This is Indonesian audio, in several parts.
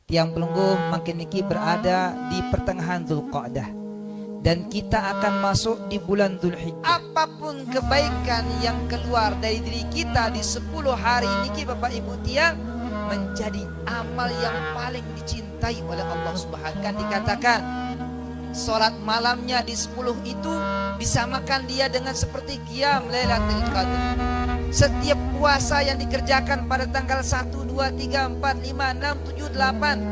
Tiang pelungguh makin niki berada di pertengahan Dzulqa'dah dan kita akan masuk di bulan Dzulhijjah. Apapun kebaikan yang keluar dari diri kita di 10 hari niki Bapak Ibu tiang menjadi amal yang paling dicintai oleh Allah Subhanahu. Kan dikatakan salat malamnya di 10 itu disamakan dia dengan seperti qiyam Lailatul Qadar. Setiap puasa yang dikerjakan pada tanggal 1, 2, 3, 4, 5, 6, 7, 8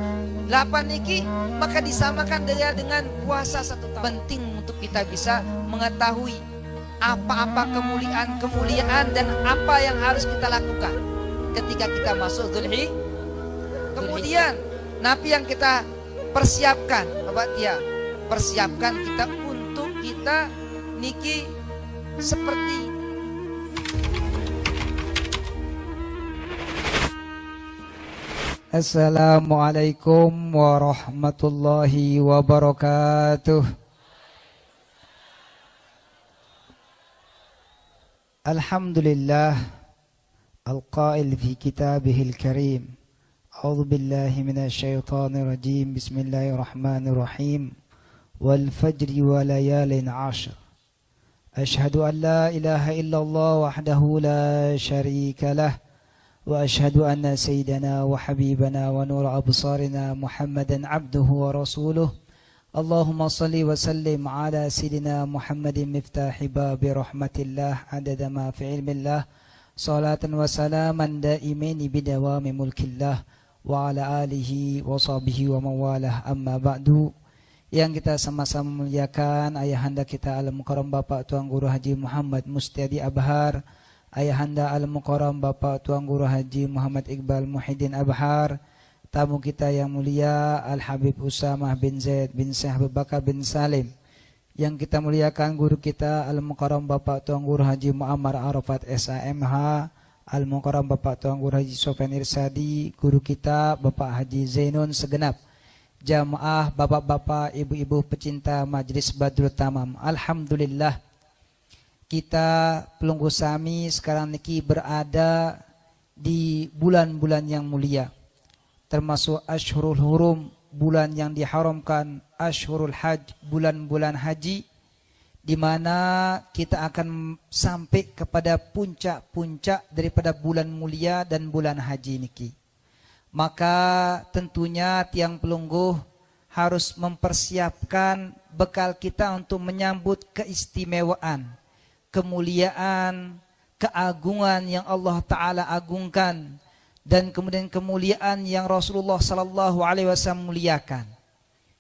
niki maka disamakan dia dengan puasa 1 tahun. Penting untuk kita bisa mengetahui apa-apa kemuliaan dan apa yang harus kita lakukan ketika kita masuk Dzulhijjah. Kemudian napi yang kita persiapkan Bapak Tia, persiapkan kita untuk kita niki seperti Assalamualaikum warahmatullahi wabarakatuh. Alhamdulillah al-qail fi kitabihil karim. A'udzu billahi minasy syaithanir rajim. Bismillahirrahmanirrahim. Wal fajri wa layalin 'ashr. Asyhadu an la ilaha illallah wahdahu la syarika lah. وأشهد أن سيدنا وحبيبنا ونور أبصارنا محمدا عبده ورسوله اللهم صل وسلم على سيدنا محمد مفتاح باب رحمة الله عدد ما في علم الله صلاة وسلاما دائمين بدوام ملك الله وعلى آله وصحبه ومن والاه أما بعد. Yang kita sama-sama muliakan ayahanda kita Al-Mukarram Bapak Tuan Guru Haji Muhammad Mustiadi Abhar, Ayahanda Al-Mukarram Bapak Tuan Guru Haji Muhammad Iqbal Muhyiddin Abhar, tamu kita yang mulia Al-Habib Usamah bin Zaid bin Syekh Abu Bakar bin Salim, yang kita muliakan guru kita Al-Mukarram Bapak Tuan Guru Haji Muammar Arafat SAMH, Al-Mukarram Bapak Tuan Guru Haji Sofyan Irsadi, guru kita Bapak Haji Zainun segenap jamaah bapak-bapak, ibu-ibu pecinta Majlis Badrul Tamam. Alhamdulillah kita pelunggu sami sekarang niki berada di bulan-bulan yang mulia, termasuk Ashhurul Hurum, bulan yang diharamkan, Ashhurul Hajj, bulan-bulan haji, di mana kita akan sampai kepada puncak-puncak daripada bulan mulia dan bulan haji niki. Maka tentunya tiang pelungguh harus mempersiapkan bekal kita untuk menyambut keistimewaan, kemuliaan, keagungan yang Allah Ta'ala agungkan, dan kemudian kemuliaan yang Rasulullah Sallallahu Alaihi Wasallam muliakan.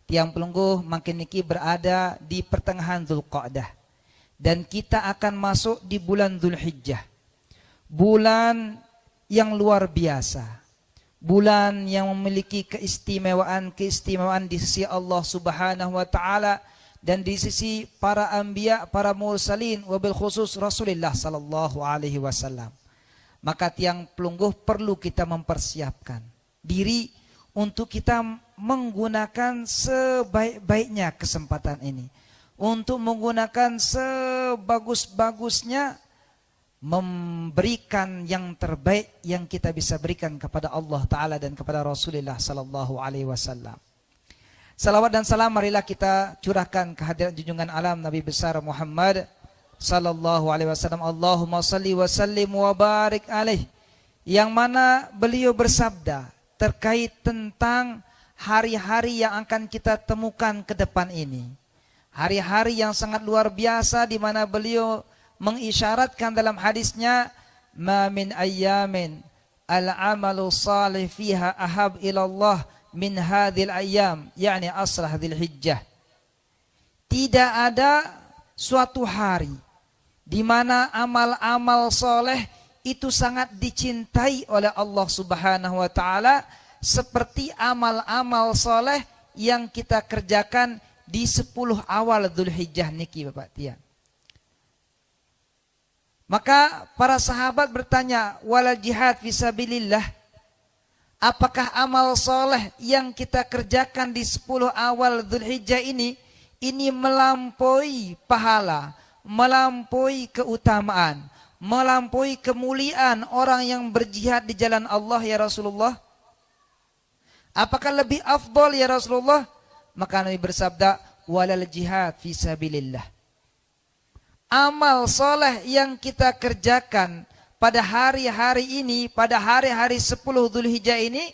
Tiang pelungguh makin niki berada di pertengahan Dzulqa'dah dan kita akan masuk di bulan Dzulhijjah, bulan yang luar biasa, bulan yang memiliki keistimewaan di sisi Allah Subhanahu Wa Ta'ala dan di sisi para anbiya, para mursalin, wabil khusus Rasulullah sallallahu alaihi wasallam. Maka tiang pelungguh perlu kita mempersiapkan diri untuk kita menggunakan sebaik-baiknya kesempatan ini, untuk menggunakan sebagus-bagusnya, memberikan yang terbaik yang kita bisa berikan kepada Allah Ta'ala dan kepada Rasulullah sallallahu alaihi wasallam. Salawat dan salam marilah kita curahkan kehadiran junjungan alam Nabi besar Muhammad sallallahu alaihi wasallam. Allahumma salli wa sallim wa barik alaih, yang mana beliau bersabda terkait tentang hari-hari yang akan kita temukan ke depan ini. Hari-hari yang sangat luar biasa di mana beliau mengisyaratkan dalam hadisnya, ma min ayyamin al-amalu salih fiha ahab ilallah min hadhil ayyam, yakni asrah Dzulhijjah. Tidak ada suatu hari di mana amal-amal soleh itu sangat dicintai oleh Allah Subhanahu Wa Ta'ala seperti amal-amal soleh yang kita kerjakan di 10 awal Dzulhijjah niki Bapak Tia. Maka para sahabat bertanya, wala jihad fisabilillah, apakah amal soleh yang kita kerjakan di 10 awal Dzulhijjah ini melampaui pahala, melampaui keutamaan, melampaui kemuliaan orang yang berjihad di jalan Allah ya Rasulullah? Apakah lebih afdol ya Rasulullah? Maka Nabi bersabda, walal jihad fi sabilillah. Amal soleh yang kita kerjakan pada hari-hari ini, pada hari-hari 10 Dzulhijjah ini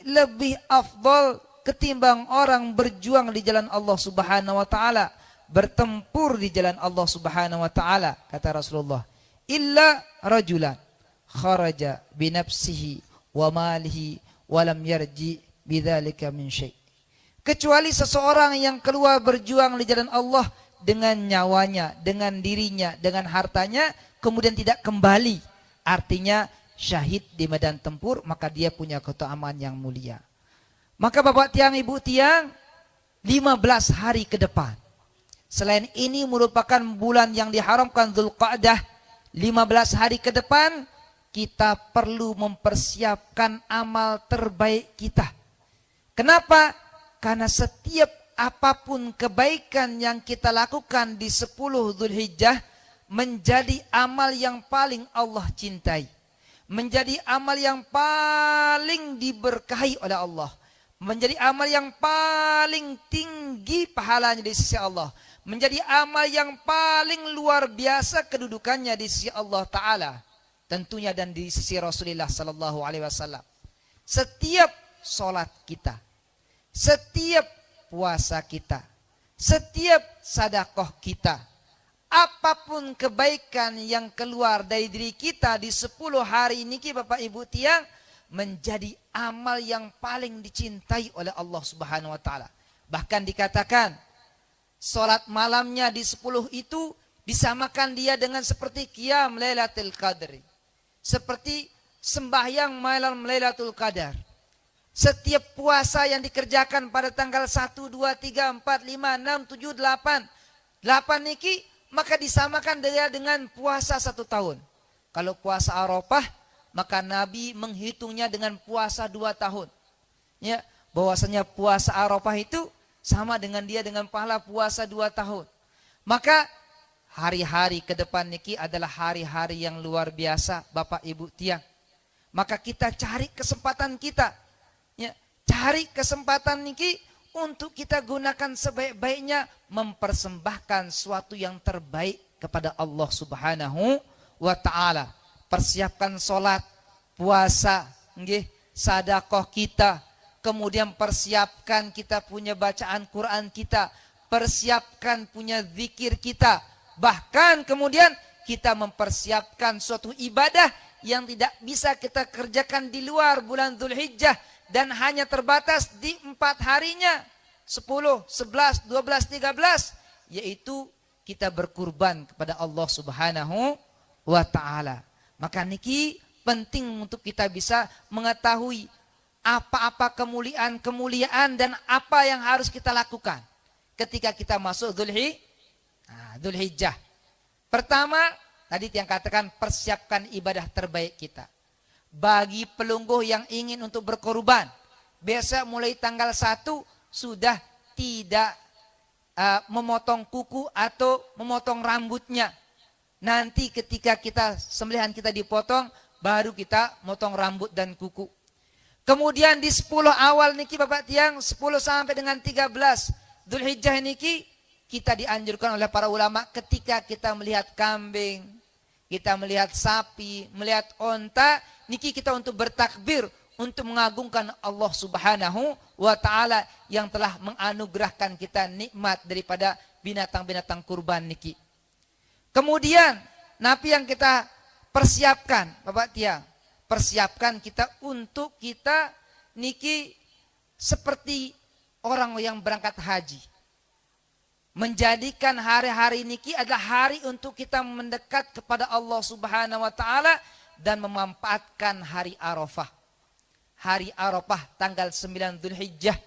lebih afdol ketimbang orang berjuang di jalan Allah Subhanahu wa taala, bertempur di jalan Allah Subhanahu wa taala, kata Rasulullah. Illa rajulan kharaja binafsihi wa malihi wa lam yarji bidzalika min syai'. Kecuali seseorang yang keluar berjuang di jalan Allah dengan nyawanya, dengan dirinya, dengan hartanya, kemudian tidak kembali. Artinya syahid di medan tempur, maka dia punya keutamaan yang mulia. Maka Bapak tiang, Ibu tiang, 15 hari ke depan. Selain ini merupakan bulan yang diharamkan Dzulqa'dah. 15 hari ke depan kita perlu mempersiapkan amal terbaik kita. Kenapa? Karena setiap apapun kebaikan yang kita lakukan di 10 Dzulhijjah menjadi amal yang paling Allah cintai. Menjadi amal yang paling diberkahi oleh Allah. Menjadi amal yang paling tinggi pahalanya di sisi Allah. Menjadi amal yang paling luar biasa kedudukannya di sisi Allah Ta'ala. Tentunya dan di sisi Rasulullah Sallallahu Alaihi Wasallam. Setiap sholat kita, setiap puasa kita, setiap sedekah kita, apapun kebaikan yang keluar dari diri kita di 10 hari ini, Bapak Ibu tiang, menjadi amal yang paling dicintai oleh Allah Subhanahu wa taala. Bahkan dikatakan salat malamnya di 10 itu disamakan dia dengan seperti qiyam Lailatul Qadri. Seperti sembahyang malam Lailatul Qadar. Setiap puasa yang dikerjakan pada tanggal 1, 2, 3, 4, 5, 6, 7, 8. 8 niki maka disamakan dia dengan puasa 1 tahun. Kalau puasa Arafah maka Nabi menghitungnya dengan puasa 2 tahun. Ya, bahwasanya puasa Arafah itu sama dengan dia dengan pahala puasa 2 tahun. Maka hari-hari ke depan niki adalah hari-hari yang luar biasa Bapak Ibu tiang. Maka kita cari kesempatan kita. Ya, cari kesempatan niki untuk kita gunakan sebaik-baiknya mempersembahkan suatu yang terbaik kepada Allah Subhanahu wa taala. Persiapkan sholat, puasa, nggih, sedekah kita, kemudian persiapkan kita punya bacaan Quran kita, persiapkan punya zikir kita, bahkan kemudian kita mempersiapkan suatu ibadah yang tidak bisa kita kerjakan di luar bulan Dzulhijjah dan hanya terbatas di 4 harinya, 10, 11, 12, 13, yaitu kita berkurban kepada Allah Subhanahu wa taala. Maka niki penting untuk kita bisa mengetahui apa-apa kemuliaan dan apa yang harus kita lakukan ketika kita masuk Dzulhijjah. Pertama, tadi yang katakan persiapkan ibadah terbaik kita. Bagi pelungguh yang ingin untuk berkorban, biasa mulai tanggal 1 sudah tidak memotong kuku atau memotong rambutnya. Nanti ketika kita sembelihan kita dipotong, baru kita motong rambut dan kuku. Kemudian di 10 awal niki Bapak tiang, 10 sampai dengan 13 Dzulhijjah niki kita dianjurkan oleh para ulama ketika kita melihat kambing, kita melihat sapi, melihat onta, niki kita untuk bertakbir, untuk mengagungkan Allah Subhanahu wa taala yang telah menganugerahkan kita nikmat daripada binatang-binatang kurban niki. Kemudian napi yang kita persiapkan Bapak tiang, persiapkan kita untuk kita niki seperti orang yang berangkat haji. Menjadikan hari-hari niki adalah hari untuk kita mendekat kepada Allah Subhanahu wa taala dan memanfaatkan hari Arafah. Hari Arafah tanggal 9 Dzulhijjah,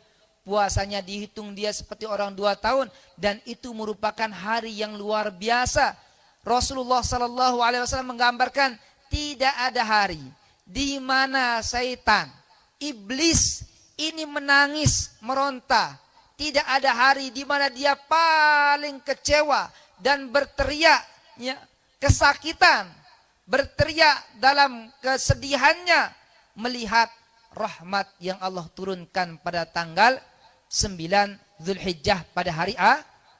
puasanya dihitung dia seperti orang 2 tahun dan itu merupakan hari yang luar biasa. Rasulullah Sallallahu Alaihi Wasallam menggambarkan tidak ada hari di mana syaitan, iblis ini menangis, meronta. Tidak ada hari di mana dia paling kecewa dan berteriak ya, kesakitan, berteriak dalam kesedihannya melihat rahmat yang Allah turunkan pada tanggal 9 Zulhijjah pada hari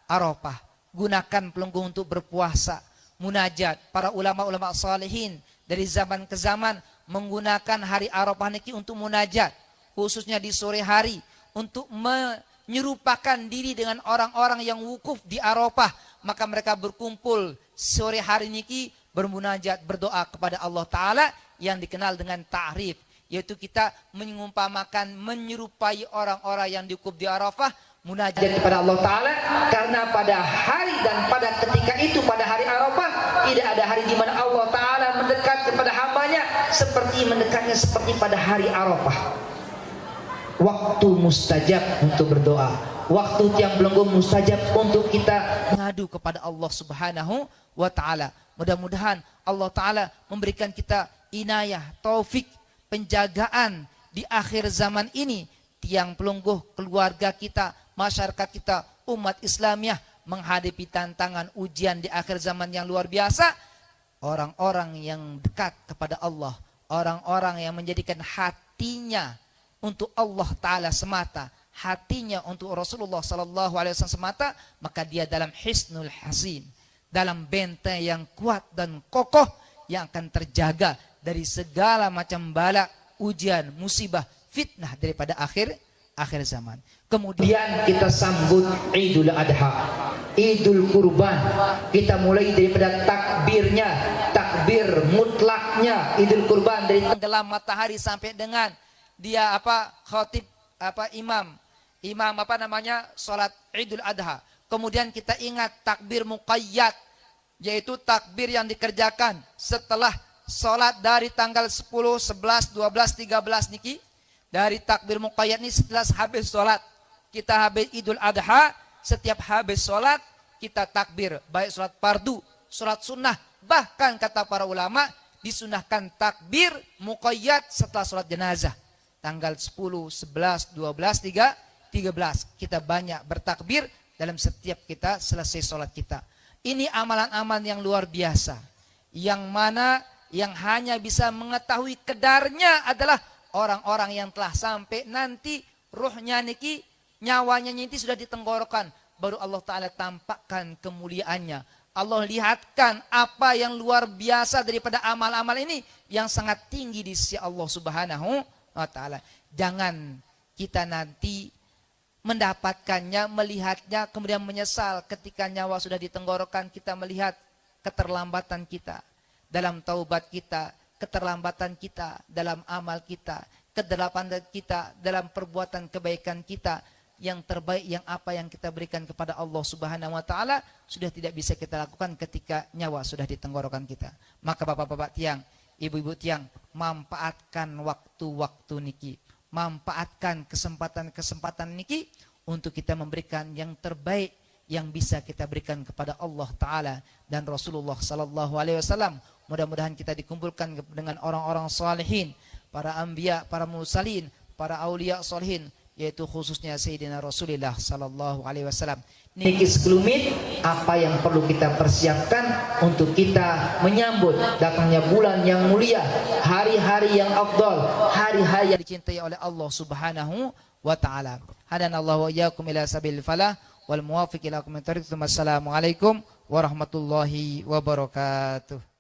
Arafah. Gunakan pelenggung untuk berpuasa, munajat. Para ulama-ulama salihin dari zaman ke zaman menggunakan hari Arafah niki untuk munajat, khususnya di sore hari untuk menyerupakan diri dengan orang-orang yang wukuf di Arafah. Maka mereka berkumpul sore hari niki bermunajat, berdoa kepada Allah Ta'ala yang dikenal dengan ta'rif, yaitu kita mengumpamakan, menyerupai orang-orang yang diwukuf di Arafah, munajat kepada Allah Ta'ala. Karena pada hari dan pada ketika itu, pada hari Arafah, tidak ada hari di mana Allah Ta'ala mendekat kepada hambanya seperti mendekatnya seperti pada hari Arafah. Waktu mustajab untuk berdoa, waktu tiang belenggu mustajab untuk kita mengadu kepada Allah Subhanahu wa Ta'ala. Mudah-mudahan Allah Ta'ala memberikan kita inayah, taufik, penjagaan di akhir zaman ini. Tiang pelungguh keluarga kita, masyarakat kita, umat Islamiyah menghadapi tantangan ujian di akhir zaman yang luar biasa. Orang-orang yang dekat kepada Allah, orang-orang yang menjadikan hatinya untuk Allah Ta'ala semata, hatinya untuk Rasulullah SAW semata, maka dia dalam hisnul hasin, dalam benteng yang kuat dan kokoh yang akan terjaga dari segala macam bala, ujian, musibah, fitnah daripada akhir zaman. Kemudian kita sambut Idul Adha, Idul Kurban. Kita mulai daripada takbirnya, takbir mutlaknya Idul Kurban dari tenggelam matahari sampai dengan dia khatib imam salat Idul Adha. Kemudian kita ingat takbir muqayyad, yaitu takbir yang dikerjakan setelah salat dari tanggal 10, 11, 12, 13 niki. Dari takbir muqayyad ini setelah habis salat, kita habis Idul Adha, setiap habis salat kita takbir, baik salat fardu, salat sunnah, bahkan kata para ulama disunahkan takbir muqayyad setelah salat jenazah. Tanggal 10, 11, 12, 13 kita banyak bertakbir dalam setiap kita selesai sholat kita. Ini amalan-amalan yang luar biasa, yang mana yang hanya bisa mengetahui kedarnya adalah orang-orang yang telah sampai nanti ruhnya niki, nyawanya niki sudah di tenggorokan, baru Allah Ta'ala tampakkan kemuliaannya. Allah lihatkan apa yang luar biasa daripada amal-amal ini yang sangat tinggi di sisi Allah Subhanahu wa Ta'ala. Jangan kita nanti mendapatkannya, melihatnya, kemudian menyesal ketika nyawa sudah di tenggorokan. Kita melihat keterlambatan kita dalam taubat kita, keterlambatan kita dalam amal kita, keterlambatan kita dalam perbuatan kebaikan kita. Yang terbaik yang apa yang kita berikan kepada Allah Subhanahu wa Ta'ala sudah tidak bisa kita lakukan ketika nyawa sudah di tenggorokan kita. Maka bapak-bapak tiang, ibu-ibu tiang, manfaatkan waktu-waktu niki, manfaatkan kesempatan-kesempatan niki untuk kita memberikan yang terbaik yang bisa kita berikan kepada Allah Ta'ala dan Rasulullah Sallallahu Alaihi Wasallam. Mudah-mudahan kita dikumpulkan dengan orang-orang salihin, para anbiya, para mursalin, para aulia salihin, yaitu khususnya Sayyidina Rasulullah Sallallahu Alaihi Wasallam. Niki sekelumit apa yang perlu kita persiapkan untuk kita menyambut datangnya bulan yang mulia, hari-hari yang afdal, hari-hari yang dicintai oleh Allah Subhanahu wa Ta'ala. Hadanallahu wa iyyakum ila sabil falah wal muwafiq ila aqwamit thariq. Wassalamualaikum warahmatullahi wabarakatuh.